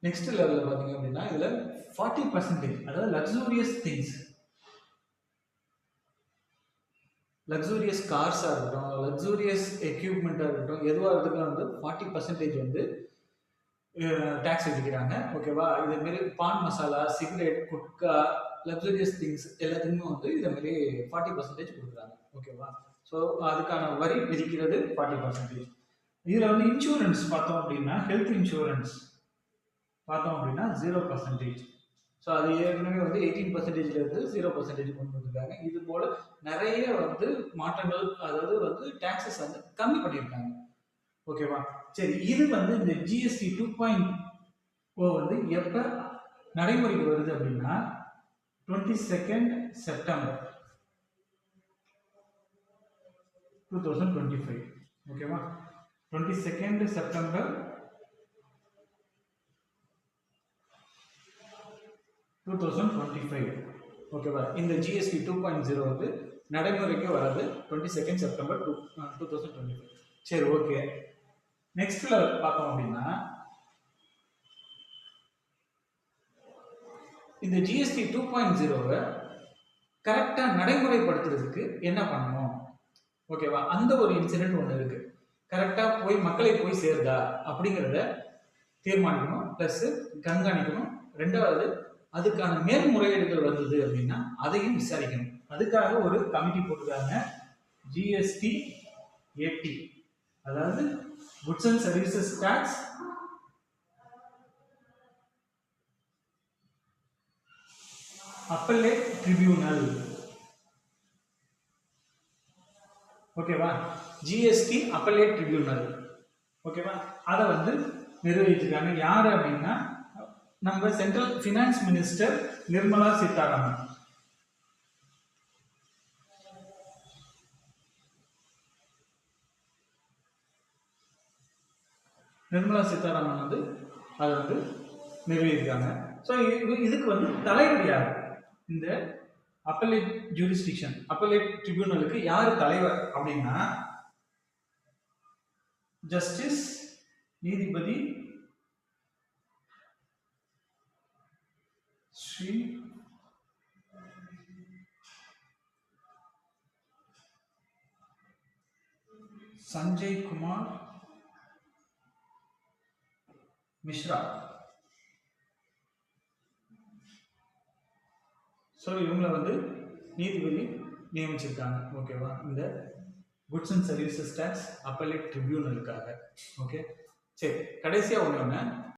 Next லெவலில் பார்த்தீங்க அப்படின்னா இதில் 40%, அதாவது லக்ஸூரியஸ் கார்ஸாக இருக்கட்டும், லக்ஸூரியஸ் எக்யூப்மெண்ட்டாக இருக்கட்டும், எதுவாக இருக்கட்டும் வந்து 40% வந்து டேக்ஸ் விதிக்கிறாங்க. ஓகேவா? இதேமாரி pan masala, cigarette, gutka, luxurious things எல்லாத்துக்குமே வந்து இதேமாரி 40% கொடுக்குறாங்க. ஓகேவா? ஸோ அதுக்கான வரி விதிக்கிறது 40%. இதில் வந்து இன்சூரன்ஸ் பார்த்தோம் அப்படின்னா, ஹெல்த் இன்சூரன்ஸ் பார்த்தோம் அப்படின்னா 0%. ஸோ அது ஏற்கனவே வந்து 18%லேருந்து 0% கொண்டு வந்திருக்காங்க. இது போல் நிறைய வந்து மாற்றங்கள், அதாவது வந்து டேக்ஸஸ் வந்து கம்மி பண்ணியிருக்காங்க. ஓகேவா? சரி, இது வந்து இந்த ஜிஎஸ்டி 2.0 வந்து எப்போ நடைமுறைக்கு வருது அப்படின்னா 22 செப்டம்பர் 2025. ஓகேவா? 22 செப்டம்பர் 2025. ஓகேவா? இந்த ஜிஎஸ்டி 2.0 வந்து நடைமுறைக்கு வராது 22 செப்டம்பர் 2025. சரி, ஓகே. நெக்ஸ்ட் லெவல் பார்த்தோம் அப்படின்னா இந்த ஜிஎஸ்டி 2.0வை கரெக்டாக நடைமுறைப்படுத்துறதுக்கு என்ன பண்ணணும்? ஓகேவா? அந்த ஒரு இன்சிடென்ட் ஒன்று இருக்கு. கரெக்டாக போய் மக்களை போய் சேருதா அப்படிங்கிறத தீர்மானிக்கணும், ப்ளஸ் கண்காணிக்கணும். ரெண்டாவது, அதுக்கான மேல்முறையீடுகள் வந்தது அப்படின்னா அதையும் விசாரிக்கணும். அதுக்காக ஒரு கமிட்டி போட்டுருக்காங்க, ஜிஎஸ்டி ஏடி, அதாவது goods and services tax appellate tribunal. ஓகேவா? GST appellate tribunal. ஓகேவா? அதை வந்து நிர்வகிச்சிருக்காங்க. யார் அப்படின்னா நம்ம central finance minister Nirmala Sitharaman. Nirmala Sitharaman வந்து அதை வந்து நிர்வகிக்கிறாங்க. ஸோ இதுக்கு வந்து தலைவர் யார்? இந்த அப்பலேட் ஜூரிஸ்டிக்ஷன், அப்பலேட் ட்ரிபியூனலுக்கு யார் தலைவர் அப்படின்னா ஜஸ்டிஸ் நீதிபதி ஸ்ரீ சஞ்சய் குமார் மிஸ்ரா. ஸோ இவங்களை வந்து நீதிபதி நியமிச்சிருக்காங்க. ஓகேவா? இந்த goods and services tax appellate ட்ரிபியூனலுக்காக. ஓகே, சரி, கடைசியாக ஒன்று